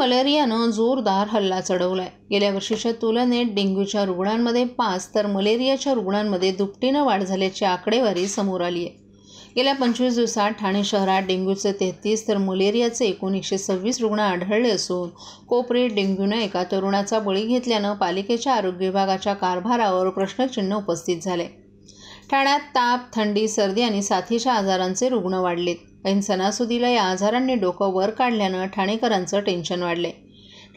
मलेरियानं जोरदार हल्ला चढवलाय। गेल्या वर्षीच्या तुलनेत डेंग्यूच्या रुग्णांमध्ये 5 तर मलेरियाच्या रुग्णांमध्ये दुपटीनं वाढ झाल्याची आकडेवारी समोर आली आहे। गेल्या 25 दिवसात ठाणे शहरात डेंग्यूचे 33 तर मलेरियाचे एकूण 126 रुग्ण आढळले असून कोपरीत डेंग्यूने एका तरुणाचा बळी घेतल्यानं पालिकेच्या आरोग्य विभागाच्या कारभारावर प्रश्नचिन्ह उपस्थित झाले। ठाण्यात ताप, थंडी, सर्दी आणि साथीच्या आजारांचे रुग्ण वाढलेत। ऐन सणासुदीला या आजारांनी डोकं वर काढल्यानं ठाणेकरांचं टेन्शन वाढले।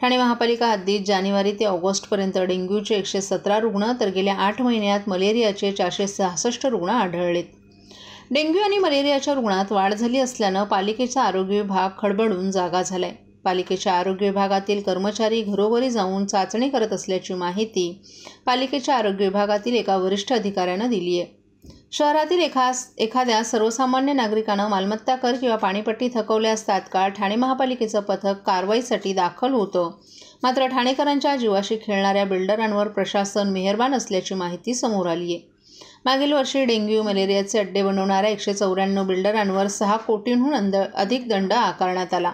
ठाणे महापालिका हद्दीत जानेवारी ते ऑगस्टपर्यंत डेंग्यूचे 117 रुग्ण तर गेल्या 8 महिन्यात मलेरियाचे 466 रुग्ण आढळलेत। डेंग्यू आणि मलेरियाच्या रुग्णात वाढ झाली असल्यानं पालिकेचा आरोग्य विभाग खडबडून जागा झालाय। पालिकेच्या आरोग्य विभागातील कर्मचारी घरोघरी जाऊन चाचणी करत असल्याची माहिती पालिकेच्या आरोग्य विभागातील एका वरिष्ठ अधिकाऱ्यानं दिली आहे। शहरातील एखाद्या सर्वसामान्य नागरिकानं मालमत्ता कर किंवा पाणीपट्टी थकवल्यास तात्काळ ठाणे महापालिकेचं पथक कारवाईसाठी दाखल होतं। मात्र ठाणेकरांच्या जीवाशी खेळणाऱ्या बिल्डरांवर प्रशासन मेहरबान असल्याची माहिती समोर आली आहे। मागील वर्षी डेंग्यू मलेरियाचे अड्डे बनवणाऱ्या 194 बिल्डरांवर 6 कोटींहून अधिक दंड आकारण्यात आला।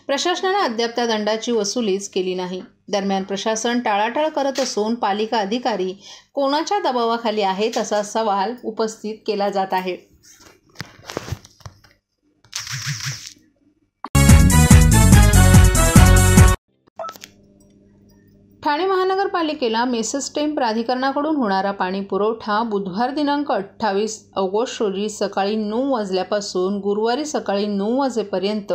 प्रशासनानं अद्याप त्या दंडाची वसुलीच केली नाही। दरम्यान प्रशासन टाळाटाळ करत असून पालिका अधिकारी कोणाच्या दबावाखाली आहेत असा सवाल उपस्थित केला जात आहे। ठाणे महानगरपालिकेला मेसेस्टेम प्राधिकरणाकडून होणारा पाणी पुरवठा बुधवार दिनांक 28 ऑगस्ट रोजी सकाळी 9 वाजल्यापासून गुरुवारी सकाळी 9 वाजेपर्यंत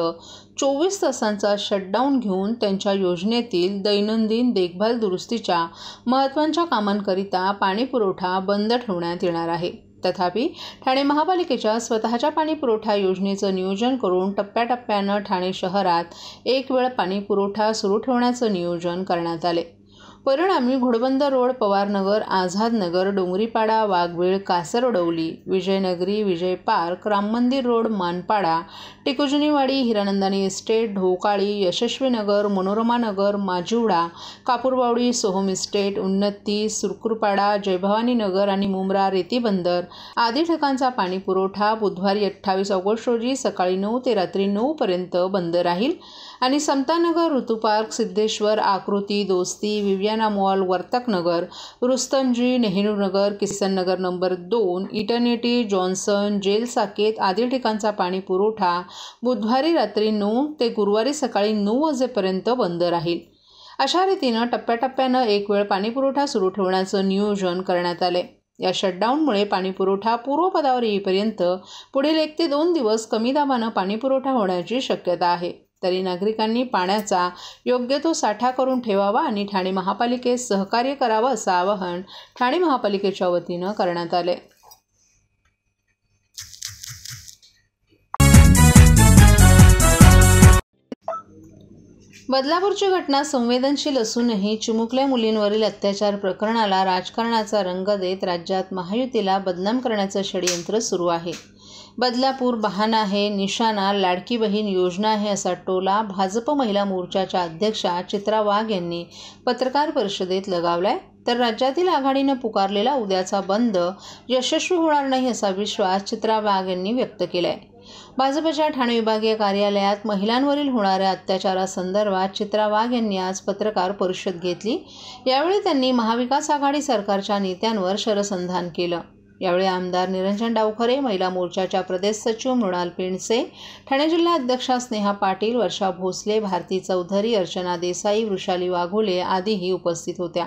24 तासांचा शटडाऊन घेऊन त्यांच्या योजनेतील दैनंदिन देखभाल दुरुस्तीच्या महत्त्वाच्या कामांकरिता पाणी पुरवठा बंद ठेवण्यात येणार आहे। तथापि ठाणे महापालिकेच्या स्वतःच्या पाणी पुरवठा योजनेचं नियोजन करून टप्प्याटप्प्यानं ठाणे शहरात एक वेळ पाणी पुरवठा सुरू ठेवण्याचं नियोजन करण्यात आले। परिणामी घोडबंदर रोड, पवारनगर, आझाद नगर, डोंगरीपाडा, वाघवेळ, कासरवडवली, विजयनगरी, विजय पार्क, राम मंदिर रोड, मानपाडा, टिकुजनीवाडी, हिरानंदानी इस्टेट, ढोकाळी, यशस्वी नगर, मनोरमा नगर, माजिवडा, कापूरबावडी, सोहम इस्टेट, उन्नती, सुरकुरपाडा, जयभवानी नगर आणि मुंब्रा रेतीबंदर आदी ठिकाणचा पाणी पुरवठा बुधवारी 28 ऑगस्ट रोजी सकाळी 9 ते रात्री 9 पर्यंत बंद राहील आणि Samta Nagar, ऋतुपार्क, Siddheshwar, Akruti, Dosti, Viviana mall, Vartaknagar, Rustomjee, Nehrunagar, Kisan Nagar number 2, Eternity, Johnson, jail Saket आदी ठिकाणचा पाणी पुरवठा बुधवारी रात्री 9 ते गुरुवारी सकाळी 9 वाजेपर्यंत बंद राहील। अशा रीतीनं टप्प्याटप्प्यानं एक वेळ पाणी पुरवठा सुरू ठेवण्याचं नियोजन करण्यात आले। या शटडाऊनमुळे पाणी पुरवठा पूर्वपदावर येईपर्यंत पुढील 1 ते 2 दिवस कमी दाबानं पाणी पुरवठा होण्याची शक्यता आहे। तरी नागरिकांनी पाण्याचा योग्य तो साठा करून ठेवावा आणि ठाणे महापालिकेस सहकार्य करावं असं आवाहन ठाणे महापालिकेच्या वतीनं करण्यात आले। बदलापूरची घटना संवेदनशील असूनही चिमुकल्या मुलींवरील अत्याचार प्रकरणाला राजकारणाचा रंग देत राज्यात महायुतीला बदनाम करण्याचं षडयंत्र सुरू आहे। बदलापूर बहाणा आहे, निशाणा, लाडकी बहीण योजना आहे असा टोला भाजप महिला मोर्चाच्या अध्यक्षा चित्रा वाघ यांनी पत्रकार परिषदेत लगावलाय। तर राज्यातील आघाडीनं पुकारलेला उद्याचा बंद यशस्वी होणार नाही असा विश्वास चित्रा वाघ यांनी व्यक्त केलाय। भाजपच्या ठाणे विभागीय कार्यालयात महिलांवरील होणाऱ्या अत्याचारासंदर्भात चित्रा वाघ यांनी आज पत्रकार परिषद घेतली। यावेळी त्यांनी महाविकास आघाडी सरकारच्या नेत्यांवर शरसंधान केलं। यावेळी आमदार निरंजन डावखरे, महिला मोर्चाच्या प्रदेश सचिव मृणाल पेंडसे, ठाणे जिल्हा अध्यक्षा स्नेहा पाटील, वर्षा भोसले, भारती चौधरी, अर्चना देसाई, वृषाली वाघोले आदीही उपस्थित होत्या।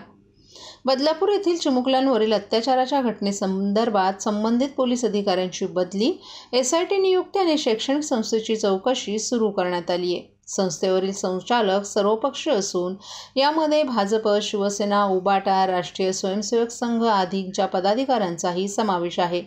बदलापूर येथील चिमुकल्यांवरील अत्याचाराच्या घटनेसंदर्भात संबंधित पोलीस अधिकाऱ्यांची बदली, SIT नियुक्ती आणि शैक्षणिक संस्थेची चौकशी सुरू करण्यात आली आहे। संस्थेवरील संचालक सर्वपक्षीय असून यामध्ये भाजप, शिवसेना, उबाटा, राष्ट्रीय स्वयंसेवक संघ आदींच्या पदाधिकाऱ्यांचाही समावेश आहे।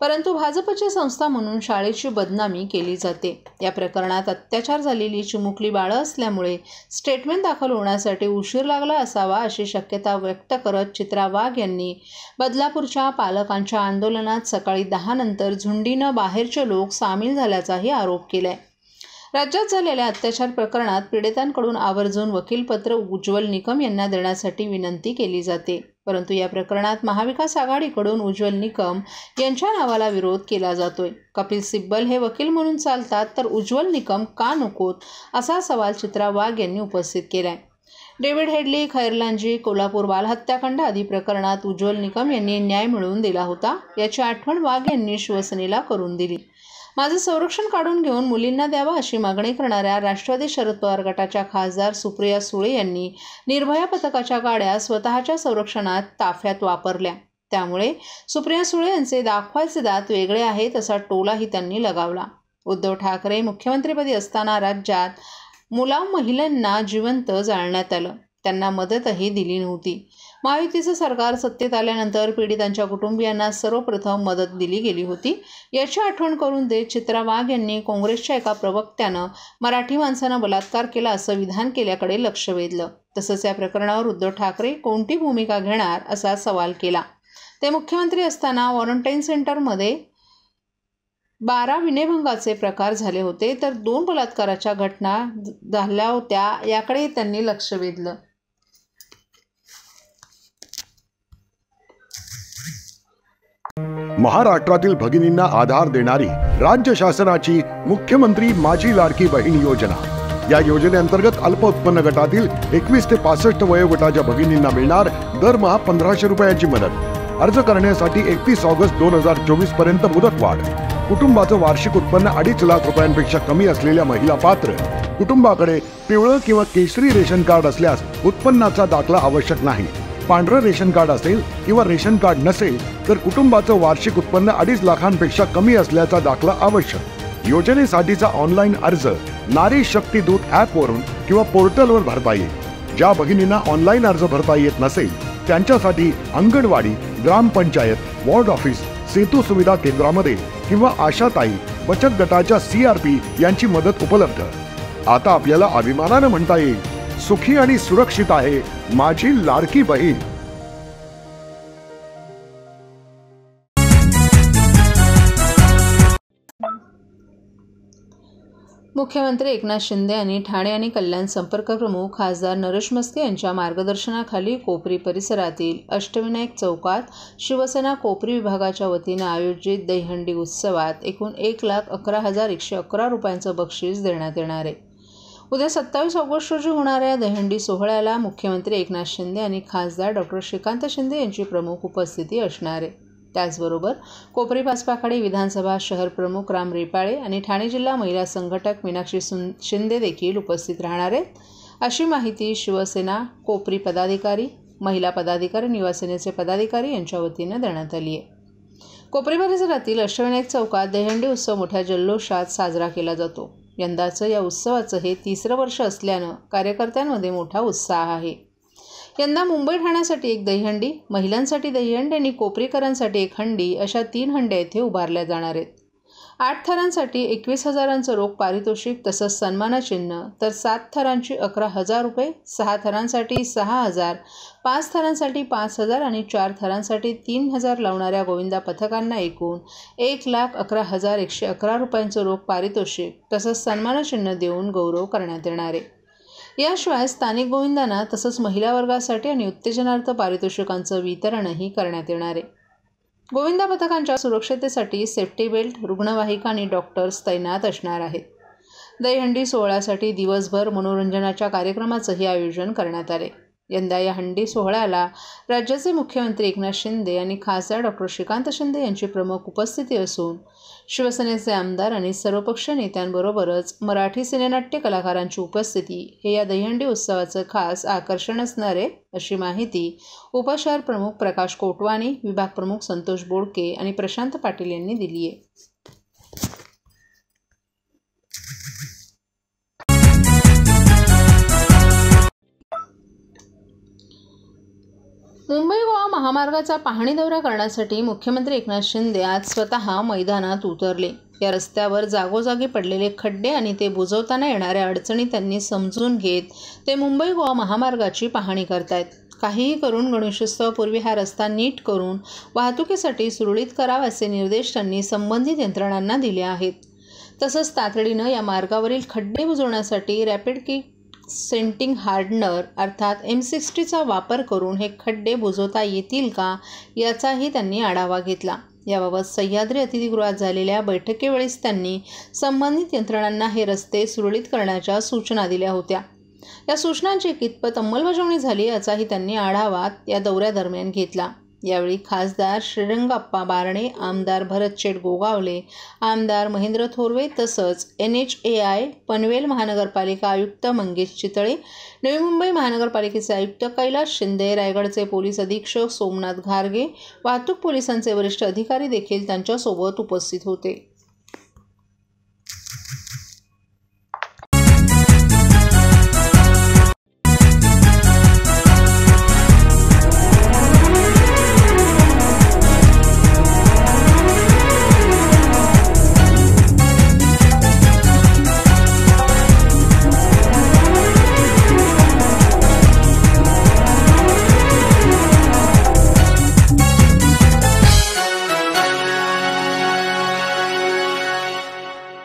परंतु भाजपची संस्था म्हणून शाळेची बदनामी केली जाते। या प्रकरणात अत्याचार झालेली चिमुकली बाळं असल्यामुळे स्टेटमेंट दाखल होण्यासाठी उशीर लागला असावा अशी शक्यता व्यक्त करत चित्रा वाघ यांनी बदलापूरच्या पालकांच्या आंदोलनात सकाळी 10 नंतर झुंडीनं बाहेरचे लोक सामील झाल्याचाही आरोप केलाय। राज्यात झालेल्या अत्याचार प्रकरणात पीडितांकडून आवर्जून वकीलपत्र उज्ज्वल निकम यांना देण्यासाठी विनंती केली जाते। परंतु या प्रकरणात महाविकास आघाडीकडून उज्ज्वल निकम यांच्या नावाला विरोध केला जातोय. कपिल सिब्बल हे वकील म्हणून चालतात, तर उज्ज्वल निकम का नकोत, असा सवाल चित्रा वाघ यांनी उपस्थित केलाय. डेव्हिड हेडली, खैरलांजी, कोल्हापूर बालहत्याकांड आदी प्रकरणात उज्ज्वल निकम यांनी न्याय मिळवून दिला होता, याची आठवण वाघ यांनी शिवसेनेला करून दिली. माझं संरक्षण काढून घेऊन मुलींना द्यावं अशी मागणी करणाऱ्या राष्ट्रवादी शरद पवार गटाच्या खासदार सुप्रिया सुळे यांनी निर्भया पथकाच्या गाड्या स्वतःच्या संरक्षणात ताफ्यात वापरल्या. त्यामुळे सुप्रिया सुळे यांचे दाखवायचे दात वेगळे आहेत असा टोलाही त्यांनी लगावला. उद्धव ठाकरे मुख्यमंत्रीपदी असताना राज्यात मुलाम महिलांना जिवंत जाळण्यात आलं, त्यांना मदतही दिली नव्हती. महायुतीचं सरकार सत्तेत आल्यानंतर पीडितांच्या कुटुंबियांना सर्वप्रथम मदत दिली गेली होती, याची आठवण करून देत चित्रा वाघ यांनी काँग्रेसच्या एका प्रवक्त्यानं मराठी माणसानं बलात्कार केला असं विधान केल्याकडे लक्ष वेधलं. तसंच या प्रकरणावर उद्धव ठाकरे कोणती भूमिका घेणार असा सवाल केला. ते मुख्यमंत्री असताना क्वारंटाईन सेंटरमध्ये 12 विनयभंगाचे प्रकार झाले होते, तर 2 बलात्काराच्या घटना झाल्या होत्या, याकडे त्यांनी लक्ष वेधलं. महाराष्ट्रातील भगिनींना आधार देणारी राज्य शासनाची मुख्यमंत्री माझी लाडकी बहीण योजना. या योजनेअंतर्गत अल्प उत्पन्न गटातील 21 ते 65 वयोगटाच्या भगिनींना मिळणार दरमहा 1500 रुपयांची मदत. अर्ज करण्यासाठी 31 ऑगस्ट 2024 पर्यंत मुदतवाढ. कुटुंबाचं वार्षिक उत्पन्न 2.5 लाख रुपयांपेक्षा कमी असलेल्या महिला पात्र. कुटुंबाकडे पिवळं किंवा केशरी रेशन कार्ड असल्यास उत्पन्नाचा दाखला आवश्यक नाही. पांढरं रेशन कार्ड असेल किंवा रेशन कार्ड नसेल तर कुटुंबाचं वार्षिक उत्पन्न 2.5 लाखांपेक्षा कमी असल्याचा दाखला आवश्यक. योजनेसाठीचा ऑनलाईन अर्ज नारी शक्ती दूत ॲपवरून किंवा पोर्टलवर भरता येईल. ज्या भगिनींना ऑनलाईन अर्ज भरता येत नसेल त्यांच्यासाठी अंगणवाडी, ग्रामपंचायत, वॉर्ड ऑफिस, सेतू सुविधा केंद्रामध्ये किंवा आशाताई बचत गटाच्या CRP यांची मदत उपलब्ध. आता आपल्याला अभिमानानं म्हणता येईल, सुखी आणि सुरक्षित आहे माझी लाडकी बहीण. मुख्यमंत्री एकनाथ शिंदे यांनी ठाणे आणि कल्याण संपर्क प्रमुख खासदार नरेश म्हस्के यांच्या मार्गदर्शनाखाली कोपरी परिसरातील अष्टविनायक चौकात शिवसेना कोपरी विभागाच्या वतीनं आयोजित दहीहंडी उत्सवात एकूण 1,11,111 रुपयांचं बक्षीस देण्यात येणार आहे. उद्या 27 ऑगस्ट रोजी होणाऱ्या दहीहंडी सोहळ्याला मुख्यमंत्री एकनाथ शिंदे आणि खासदार डॉक्टर श्रीकांत शिंदे यांची प्रमुख उपस्थिती असणार आहे. त्याचबरोबर कोपरी पाचपाखाडी विधानसभा शहर प्रमुख राम रेपाळे आणि ठाणे जिल्हा महिला संघटक मीनाक्षी शिंदे देखील उपस्थित राहणार आहेत, अशी माहिती शिवसेना कोपरी पदाधिकारी, महिला पदाधिकारी, युवा सेनेचे पदाधिकारी यांच्या वतीनं देण्यात आली आहे. कोपरी परिसरातील अष्टविनायक चौकात दहीहंडी उत्सव मोठ्या जल्लोषात साजरा केला जातो. यंदाचं या उत्सवाचं हे 3रं वर्ष असल्यानं कार्यकर्त्यांमध्ये मोठा उत्साह आहे. यंदा मुंबई ठाण्यासाठी एक दहीहंडी, महिलांसाठी दहीहंडी आणि कोपरीकरांसाठी एक हंडी अशा 3 हंड्या येथे उभारल्या जाणार आहेत. 8 थरांसाठी 21,000 रोख पारितोषिक तसंच सन्मानचिन्ह, तर 7 थरांची 11,000 रुपये, 6 थरांसाठी 6,000, 5 थरांसाठी 5,000 आणि 4 थरांसाठी 3,000 लावणाऱ्या गोविंदा पथकांना एकूण 1,11,111 रुपयांचं रोख पारितोषिक तसंच सन्मानचिन्ह देऊन गौरव करण्यात येणार आहे. याशिवाय स्थानिक गोविंदांना तसंच महिला वर्गासाठी आणि उत्तेजनार्थ पारितोषिकांचं वितरणही करण्यात येणार आहे. गोविंदा पथकांच्या सुरक्षतेसाठी सेफ्टी बेल्ट, रुग्णवाहिका आणि डॉक्टर्स तैनात असणार आहेत. दहीहंडी सोहळ्यासाठी दिवसभर मनोरंजनाच्या कार्यक्रमाचंही आयोजन करण्यात आले. यंदा या हंडी सोहळ्याला राज्याचे मुख्यमंत्री एकनाथ शिंदे आणि खासदार डॉक्टर श्रीकांत शिंदे यांची प्रमुख उपस्थिती असून शिवसेनेचे आमदार आणि सर्वपक्षीय नेत्यांबरोबरच मराठी सिनेनाट्य कलाकारांची उपस्थिती हे या दहीहंडी उत्सवाचं खास आकर्षण असणार आहे, अशी माहिती उपशहर प्रमुख प्रकाश कोटवानी, विभाग प्रमुख संतोष बोडके आणि प्रशांत पाटील यांनी दिली आहे. मुंबई गोवा महामार्गाचा पाहणी दौरा करण्यासाठी मुख्यमंत्री एकनाथ शिंदे आज स्वतः मैदानात उतरले. या रस्त्यावर जागोजागी पडलेले खड्डे आणि ते बुजवताना येणाऱ्या अडचणी त्यांनी समजून घेत ते मुंबई गोवा महामार्गाची पाहणी करतायत. काहीही करून गणेशोत्सवापूर्वी हा रस्ता नीट करून वाहतुकीसाठी सुरळीत करावा असे निर्देश त्यांनी संबंधित यंत्रणांना दिले आहेत. तसंच तातडीनं या मार्गावरील खड्डे बुजवण्यासाठी रॅपिड किट सेंटिंग हार्डनर अर्थात M60चा वापर करून हे खड्डे बुजवता येतील का याचाही त्यांनी आढावा घेतला। याबाबत सह्याद्री अतिथीगृहात झालेल्या बैठकीवेळीच त्यांनी संबंधित यंत्रणांना हे रस्ते सुरळीत करण्याच्या सूचना दिल्या होत्या। या सूचनांची कितपत अंमलबजावणी झाली याचाही त्यांनी आढावा या दौऱ्यादरम्यान घेतला। यावेळी खासदार श्रीरंगाप्पा बारणे, आमदार भरत गोगावले, आमदार महेंद्र थोरवे तसंच NHAI पनवेल महानगरपालिका आयुक्त मंगेश चितळे, नवी मुंबई महानगरपालिकेचे आयुक्त कैलास शिंदे, रायगडचे पोलीस अधीक्षक सोमनाथ घारगे, वाहतूक पोलिसांचे वरिष्ठ अधिकारी देखील त्यांच्यासोबत उपस्थित होते।